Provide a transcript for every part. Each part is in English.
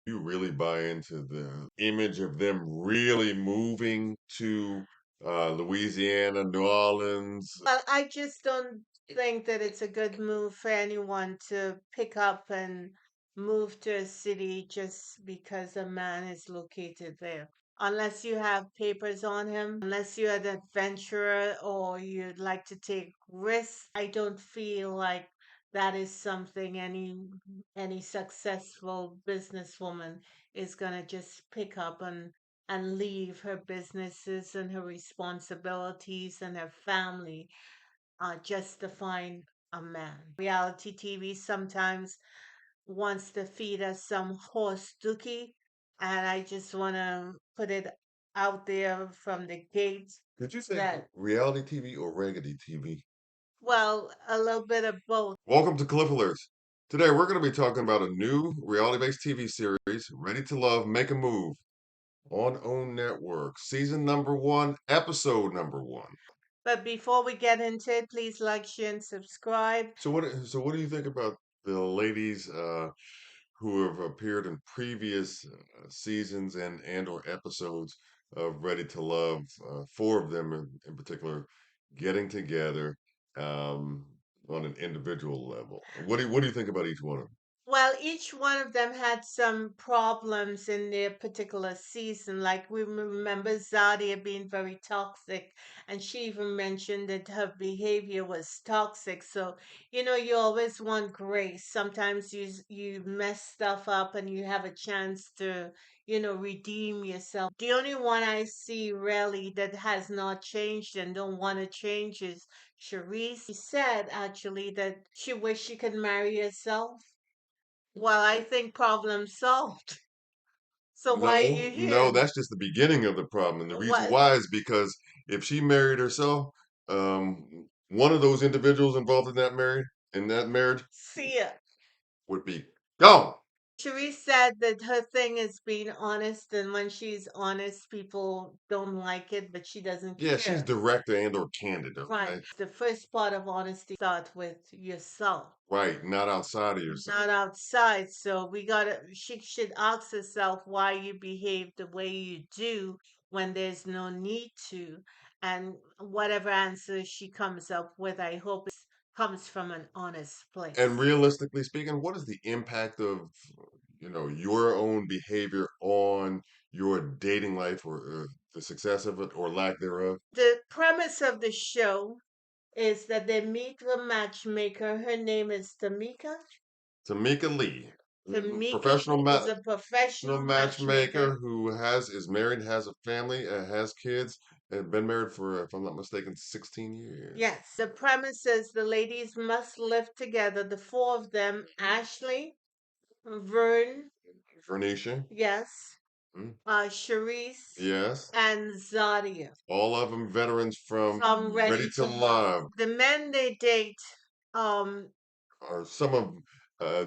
You really buy into the image of them really moving to Louisiana, New Orleans. Well, I just don't think that it's a good move for anyone to pick up and move to a city just because a man is located there. Unless you have papers on him, unless you're an adventurer or you'd like to take risks, I don't feel like that is something any successful businesswoman is gonna just pick up and leave her businesses and her responsibilities and her family just to find a man. Reality TV sometimes wants to feed us some horse dookie, and I just want to put it out there from the gate Did you say that, reality TV or raggedy TV? well, a little bit of both. Welcome to Cliff Alerts. Today we're going to be talking about a new reality-based TV series, Ready to Love, Make a Move, on OWN Network, season number 1, episode number 1. But before we get into it, please like, share, and subscribe. So what do you think about the ladies who have appeared in previous seasons and or episodes of Ready to Love? Four of them in particular, getting together um, on an individual level. What do you think about each one of them? Well, each one of them had some problems in their particular season. Like we remember Zadia being very toxic, and she even mentioned that her behavior was toxic. So, you always want grace. Sometimes you mess stuff up and you have a chance to, redeem yourself. The only one I see really that has not changed and don't want to change is Charisse. She said actually that she wished she could marry herself. Well, I think problem solved. So why are No, you no, here? that's just the beginning of the problem. And the reason What? why is because if she married herself, one of those individuals involved in that marriage See ya. would be gone. Cherise said that her thing is being honest, and when she's honest, people don't like it, but she doesn't Yeah, she's care. direct and or candid, Right. okay? The first part of honesty start with yourself, Right, not outside of yourself. not outside. So she should ask herself why you behave the way you do when there's no need to. And whatever answer she comes up with, I hope comes from an honest And place. realistically speaking, what is the impact of your own behavior on your dating life or the success of it or lack thereof? The premise of the show is that they meet the matchmaker. Her name is Tamika. Tamika Lee, Tamika professional Lee is a professional matchmaker. matchmaker who is married, has a family, has kids, and been married for, if I'm not mistaken, 16 years. Yes, the premise is the ladies must live together. The four of them: Ashley, Vern, Vernisha, yes, mm, Charisse, yes, and Zadia all of them veterans from from Ready Ready to to Love. Love, The men they date, um, are some of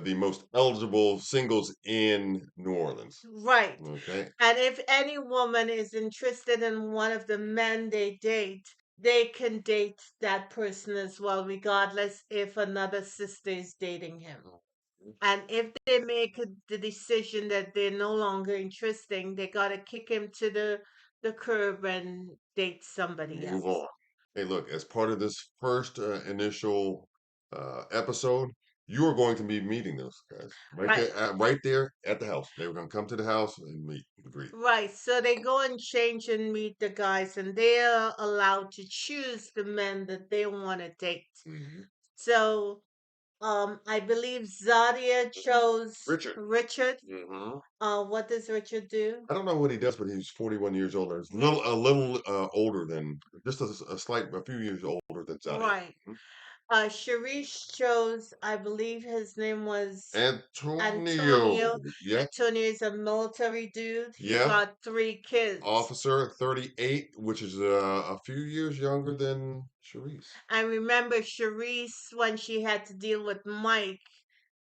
the most eligible singles in New Orleans. right. Okay, And if any woman is interested in one of the men they date, they can date that person as well, regardless if another sister is dating him. And if they make the decision that they're no longer interesting, they gotta kick him to the curb and date somebody move else. on. Hey, look, as part of this first initial episode, you are going to be meeting those guys Right. right there at the house. They were going to come to the house and meet and greet. Right. So they go and change and meet the guys, and they're allowed to choose the men that they want to date. Hmm. So I believe Zadia chose Richard. Richard. Hmm. What does Richard do? I don't know what he does, but he's 41 years older. He's a little older than, just a few years older than Zadia. Right. Mhm. Sharice chose, I believe his name was Antonio. Antonio. Yeah, Antonio is a military dude. He yeah. got three kids. Officer 38, which is a few years younger than Charisse. I remember Sharice when she had to deal with Mike.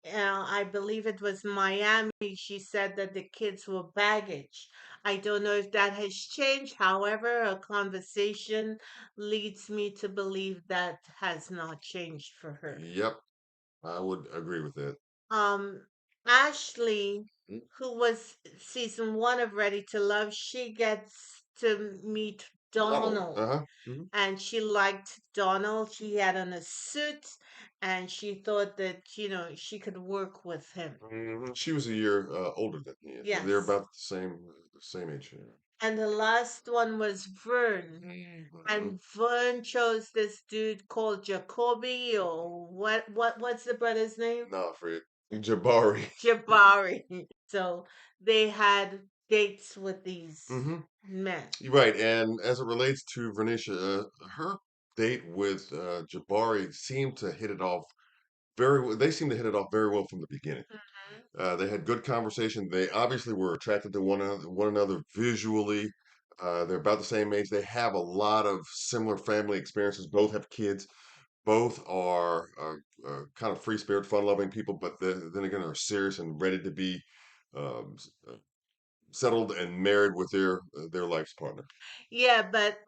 I believe it was Miami. She said that the kids were baggage. I don't know if that has changed. However, a conversation leads me to believe that has not changed for her. Yep, I would agree with that. Um, Ashley. who was season one of Ready to Love, she gets to meet Donald. Donald. Uh-huh. Hmm. And she liked Donald. He had on a suit, and she thought that, she could work with him. She was a year older than he is. They're Yes. about the same age. Yeah. And the last one was Vern. Mhm. And Vern chose this dude called Jacoby, or what's the brother's name? No, Fred. Jabari. Jabari. So they had dates with these Hmm. men. You're right. And as it relates to Vernicia, her date with Jabari seemed to hit it off very well. They seemed to hit it off very well from the beginning. Mhm. They had good conversation. They obviously were attracted to one another visually. They're about the same age. They have a lot of similar family experiences. Both have kids. Both are kind of free spirit, fun loving people, but then again are serious and ready to be settled and married with their life's partner. Yeah, but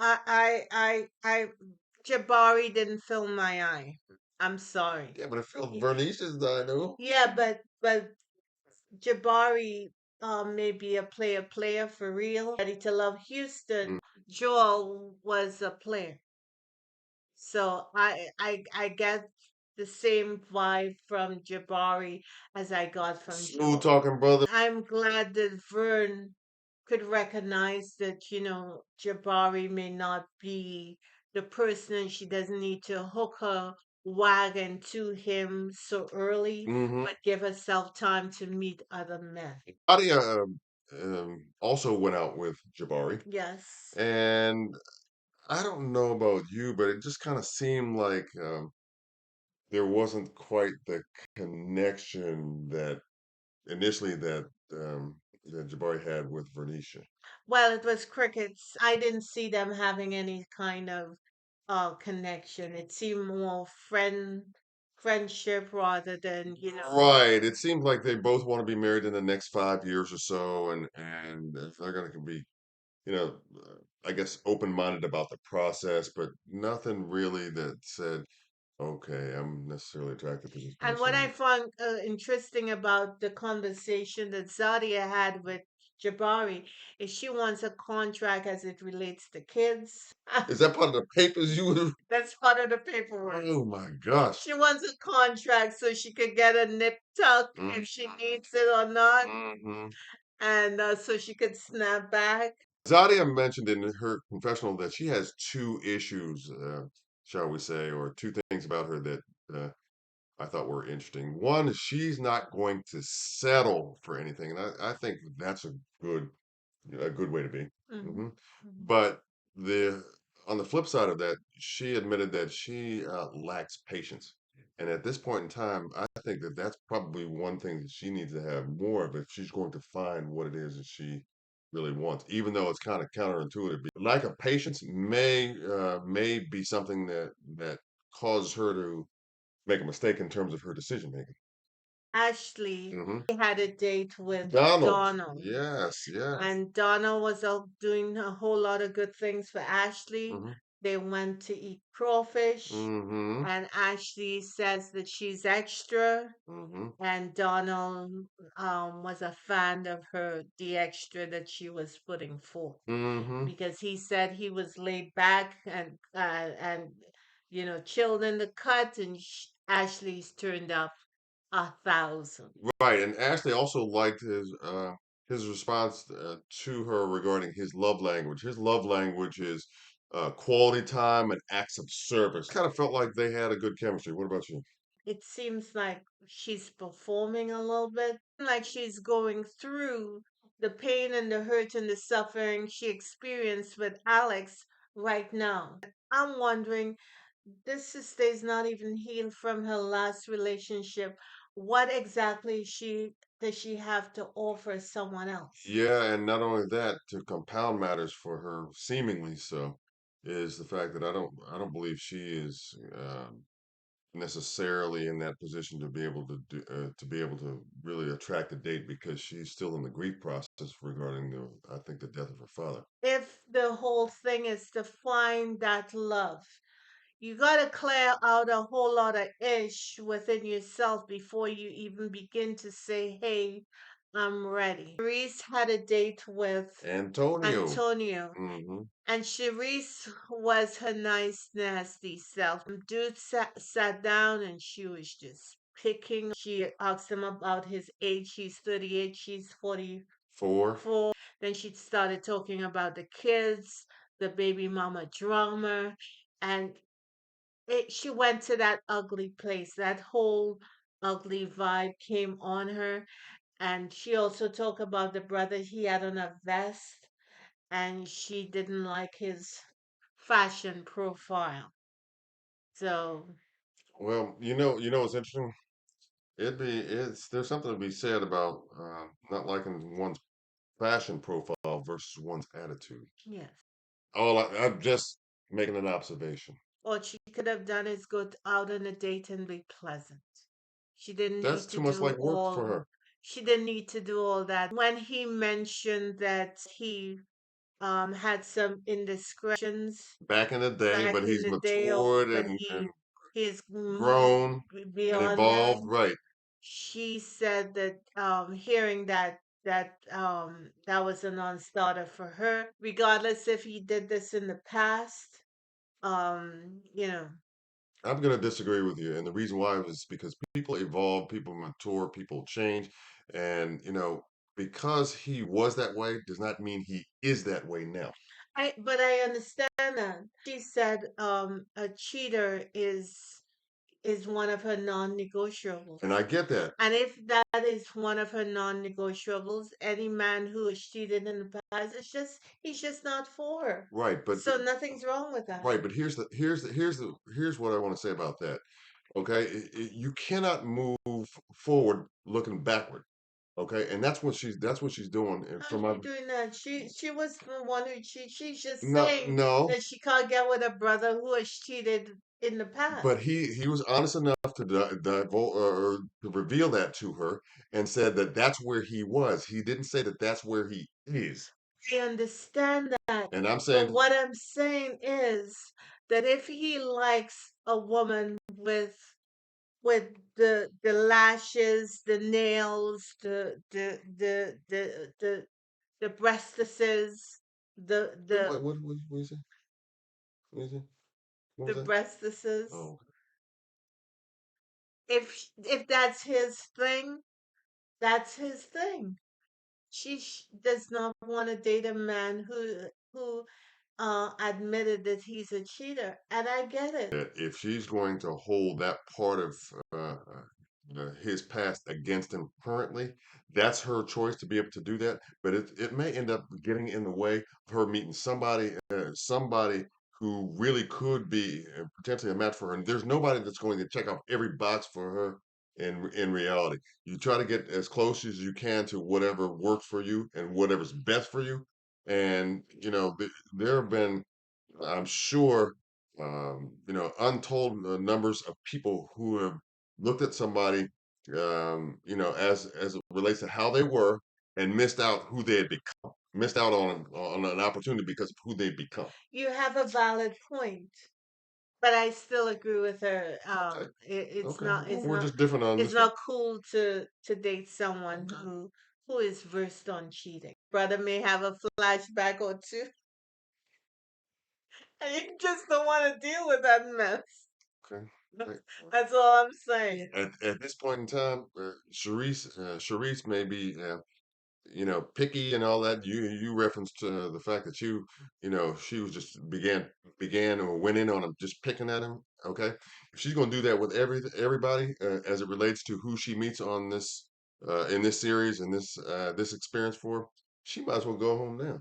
Jabari didn't fill my eye. I'm sorry. Yeah, but it felt Y- Vernicia's, I know. Yeah, but Jabari may be a player for real. Ready to Love Houston. Joel was a player. So I get the same vibe from Jabari as I got from Smooth Joel. talking brother. I'm glad that Vern could recognize that, Jabari may not be the person and she doesn't need to hook her wagon to him so early, Hmm. but give herself time to meet other men. Nadia also went out with Jabari, Yes. and I don't know about you, but it just kind of seemed like there wasn't quite the connection that initially that Jabari had with Vernicia. Well, it was crickets. I didn't see them having any kind of connection. It seemed more friendship rather than, Right. It seems like they both want to be married in the next 5 years or so, and if they're going to be, I guess open-minded about the process, but nothing really that said, okay, I'm necessarily attracted to this And what I person. found interesting about the conversation that Zadia had with Jabari is she wants a contract as it relates to kids. Is that part of the papers you would? That's part of the paperwork. Oh my gosh. She wants a contract so she could get a nip tuck if she needs it or not, Mm-hmm. and so she could snap back. Zadia mentioned in her confessional that she has two issues, shall we say, or two things about her that uh, I thought were interesting. One is she's not going to settle for anything, and I think that's a good way to be. Hmm. Hmm. But the on the flip side of that, she admitted that she lacks patience, and at this point in time, I think that that's probably one thing that she needs to have more of if she's going to find what it is that she really wants. Even though it's kind of counterintuitive, lack of patience may be something that causes her to make a mistake in terms of her decision making. Ashley Hmm. had a date with Donald, Donald, yes, yes. and Donald was out doing a whole lot of good things for Ashley. Hmm. They went to eat crawfish, Hmm. and Ashley says that she's extra, Hmm. and Donald was a fan of her, the extra that she was putting forth, Hmm. because he said he was laid back and chilled in the cut, and Ashley's turned up 1,000. Right, and Ashley also liked his response to her regarding his love language. His love language is quality time and acts of service. Kind of felt like they had a good chemistry. What about you? It seems like she's performing a little bit, like she's going through the pain and the hurt and the suffering she experienced with Alex right now. I'm wondering, this sister is not even healed from her last relationship. What exactly does she have to offer someone else? Yeah, and not only that, to compound matters for her, seemingly so, is the fact that I don't believe she is necessarily in that position to be able to really attract a date because she's still in the grief process regarding I think the death of her father. If the whole thing is to find that love, you got to clear out a whole lot of ish within yourself before you even begin to say, hey, I'm ready. Reese had a date with Antonio. Antonio, Hmm. and Charisse was her nice, nasty self. Dude sat down and she was just picking. She asked him about his age. He's 38, she's 44. 4. Then she started talking about the kids, the baby mama drama, and she went to that ugly place. That whole ugly vibe came on her. And she also talked about the brother he had on a vest, and she didn't like his fashion profile. So, Well, it's interesting. It's there's something to be said about not liking one's fashion profile versus one's attitude. yes. I'm just making an observation. What she could have done is out on a date and be pleasant. She didn't That's need to too much do like work for all her. she didn't need to do all that. When he mentioned that he had some indiscretions Back in the day, back but in he's the day, or matured but and he's moved grown and beyond that. evolved. Right. She said that hearing that was a non-starter for her, regardless if he did this in the past. You know, I'm going to disagree with you. And the reason why is because people evolve, people mature, people change. And, because he was that way does not mean he is that way now. I understand that. She said a cheater is one of her non-negotiables. And I get that. And if that is one of her non-negotiables, any man who has cheated in the past, he's just not for her. Right. But, So nothing's wrong with that. right. But here's what I want to say about that. Okay. You cannot move forward looking backward. Okay. And that's what she's doing. And How's she doing that? She was the one who she's just no, saying no. that she can't get with a brother who has cheated in the past. But he was honest enough to divulge or to reveal that to her and said that that's where he was. He didn't say that that's where he is. I understand that. And I'm But saying, what I'm saying is that if he likes a woman with the lashes, the nails, the breastises, what what you say? What you say? What the was that? breastises. Oh, If that's his thing, that's his thing. She does not want to date a man who admitted that he's a cheater, and I get it. that if she's going to hold that part of his past against him currently, that's her choice to be able to do that. But it may end up getting in the way of her meeting somebody who really could be potentially a match for her. And there's nobody that's going to check off every box for her. In reality, you try to get as close as you can to whatever works for you and whatever's best for you. And there have been, I'm sure, untold numbers of people who have looked at somebody, as it relates to how they were, and missed out who they had become, missed out on an opportunity because of who they become. You have a valid point, but I still agree with her. Okay, It's okay. not Well, it's we're not just different on it's this one. not cool to date someone Okay, who is versed on cheating. Brother may have a flashback or two, and you just don't want to deal with that mess. okay. Hey, That's all I'm saying. at this point in time, Sharice may be picky and all that. You referenced the fact that she was just began or went in on him, just picking at him. Okay, if she's going to do that with everybody as it relates to who she meets on this in this series and this experience for her, she might as well go home now.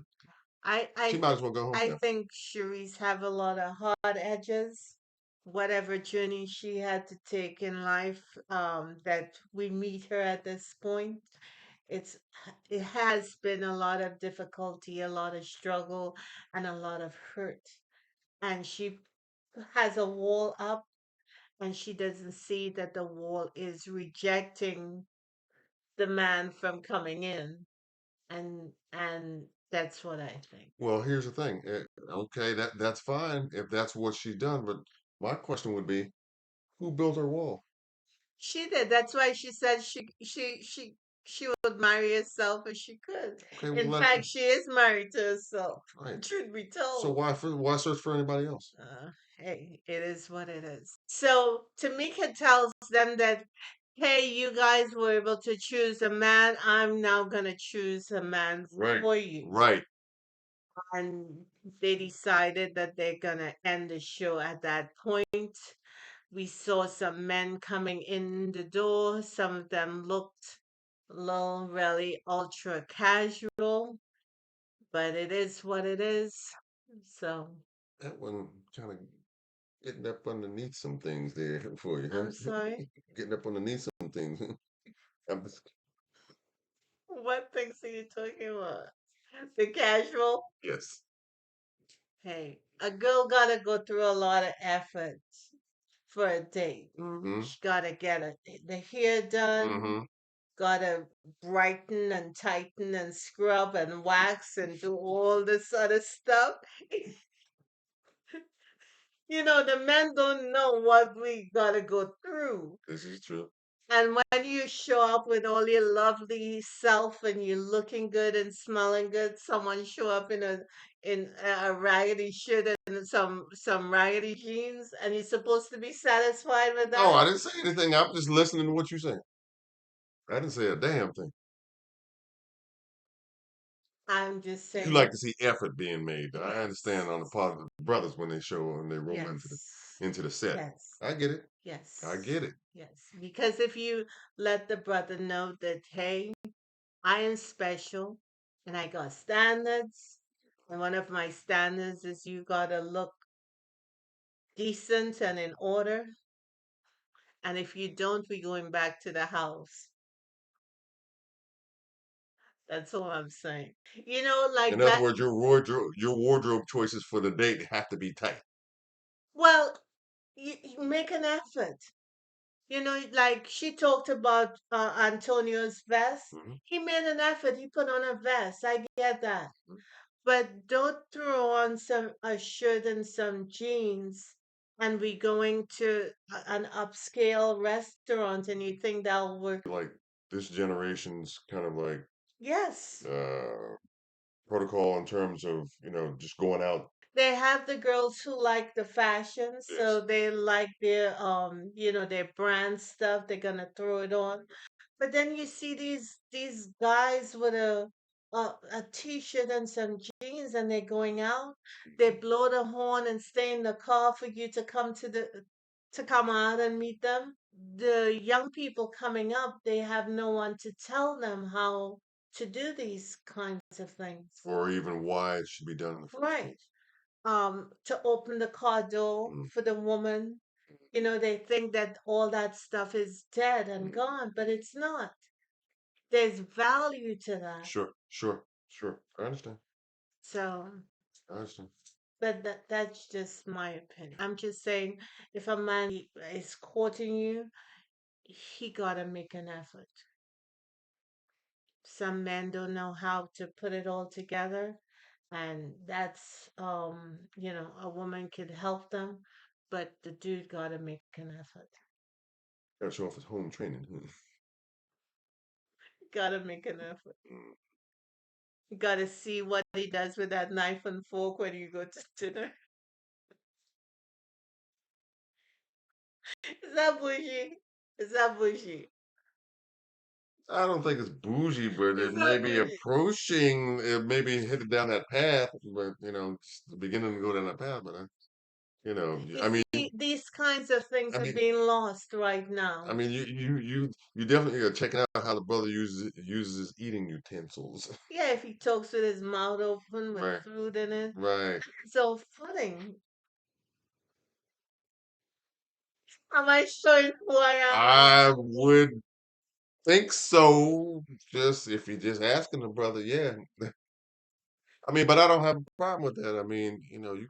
I I She might th- as well go home I now. think Cherise have a lot of hard edges. Whatever journey she had to take in life, that we meet her at this point, it's it has been a lot of difficulty, a lot of struggle, and a lot of hurt. And she has a wall up, and she doesn't see that the wall is rejecting the man from coming in, and that's what I think. Well, here's the thing. Okay, that's fine if that's what she's done, but my question would be, who built her wall? She did. That's why she said She would marry herself if she could. Okay, In well, fact, she is married to herself, right. truth be So told. why search for anybody else? Hey, it is what it is. So Tamika tells them that, hey, you guys were able to choose a man. I'm now going to choose a man Right, for you. right. And they decided that they're going to end the show at that point. We saw some men coming in the door. Some of them looked a little really ultra casual, but it is what it is. So That one kind of getting up underneath some things there for you, I'm huh? sorry. Getting up underneath some things. I'm just, What things are you talking about? The casual? yes. Hey, a girl gotta go through a lot of effort for a date. Mm-hmm. She gotta get the hair done, Mm-hmm. gotta brighten and tighten and scrub and wax and do all this other stuff. The men don't know what we gotta go through. This is true. And when you show up with all your lovely self and you're looking good and smelling good, someone show up in a raggedy shirt and some raggedy jeans, and you're supposed to be satisfied with No, that. I didn't say anything. I'm just listening to what you're saying. I didn't say a damn thing. I'm just You like to saying, see effort being made. I understand on the yes, part of the brothers when they show when they roll into the yes, into the set. yes, I get it. I yes, get it. yes. Because if you let the brother know that, hey, I am special and I got standards. And one of my standards is you gotta look decent and in order. And if you don't, we're going back to the house. That's all I'm saying. In Like other back, words, your wardrobe choices for the date have to be tight. well, you make an effort. Like she talked about Antonio's vest. Hmm. He made an effort. He put on a vest. I get that. But don't throw on a shirt and some jeans and we going to an upscale restaurant and you think that'll work. Like this generation's kind of like Yes. uh, protocol in terms of just going out. They have the girls who like the fashion, so Yes. they like their brand stuff. They're gonna throw it on. But then you see these guys with a t-shirt and some jeans and they're going out. They blow the horn and stay in the car for you to come out and meet them. The young people coming up, they have no one to tell them how to do these kinds of things. Or even why it should be done in the first Right. place. To open the car door Mm, for the woman. They think that all that stuff is dead and mm. gone, but it's not. There's value to that. Sure, sure, sure. I understand. So, I understand. but that's just my opinion. I'm just saying, if a man is courting you, he gotta make an effort. Some men don't know how to put it all together, and that's a woman could help them, but the dude gotta make an effort. Gotta show off his home training. Gotta make an effort. Mm. You gotta see what he does with that knife and fork when you go to dinner. Is that bougie? Is that bougie? I don't think it's bougie, but it Is may that be bougie? approaching, it may be headed down that path, but it's the beginning to go down that path. But You I mean, see, these kinds of things I are mean, being lost right I now. mean, you definitely are checking out how the brother uses his eating utensils. Yeah, if he talks with his mouth open with Right, food in it. right. So funny. Am I showing who I am or I not? would think so. Just if you're just asking the brother, yeah. I mean, but I don't have a problem with that. I mean, you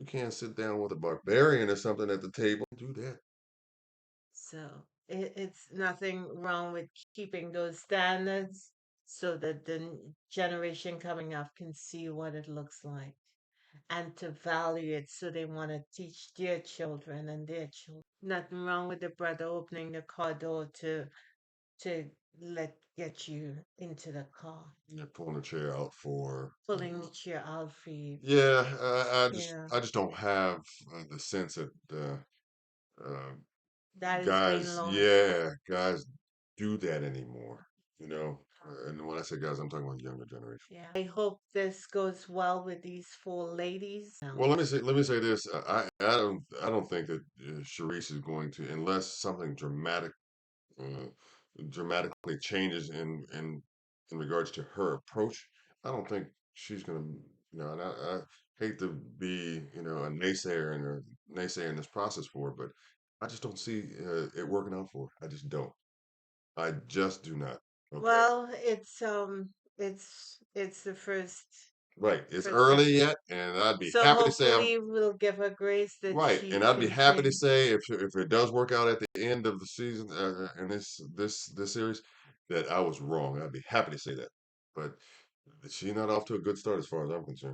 can't sit down with a barbarian or something at the table. Do that. So it's nothing wrong with keeping those standards so that the generation coming up can see what it looks like and to value it so they want to teach their children and their children. Nothing wrong with the brother opening the car door to let get you into the car, They're pulling a chair out for. pulling the chair out for you. Yeah, Yeah, I just don't have the sense that uh, that is being guys, lost. yeah, guys do that anymore. You know, and when I say guys, I'm talking about younger generation. Yeah, I hope this goes well with these four ladies. Well, let me say this. I don't think that Sharice is going to, unless something uh, dramatically changes in regards to her approach. I don't think she's going to, and I hate to be, a naysayer in this process for her, but I just don't see it working out for her. I just don't. I just do not. Okay. Well, it's the Right. It's first early episode. yet, and I'd be So happy to say I'm hopefully we'll give her grace that right, and she I'd be can happy to change. say if it does work out at the end of the season in this series that I was wrong. I'd be happy to say that, but she's not off to a good start as far as I'm concerned.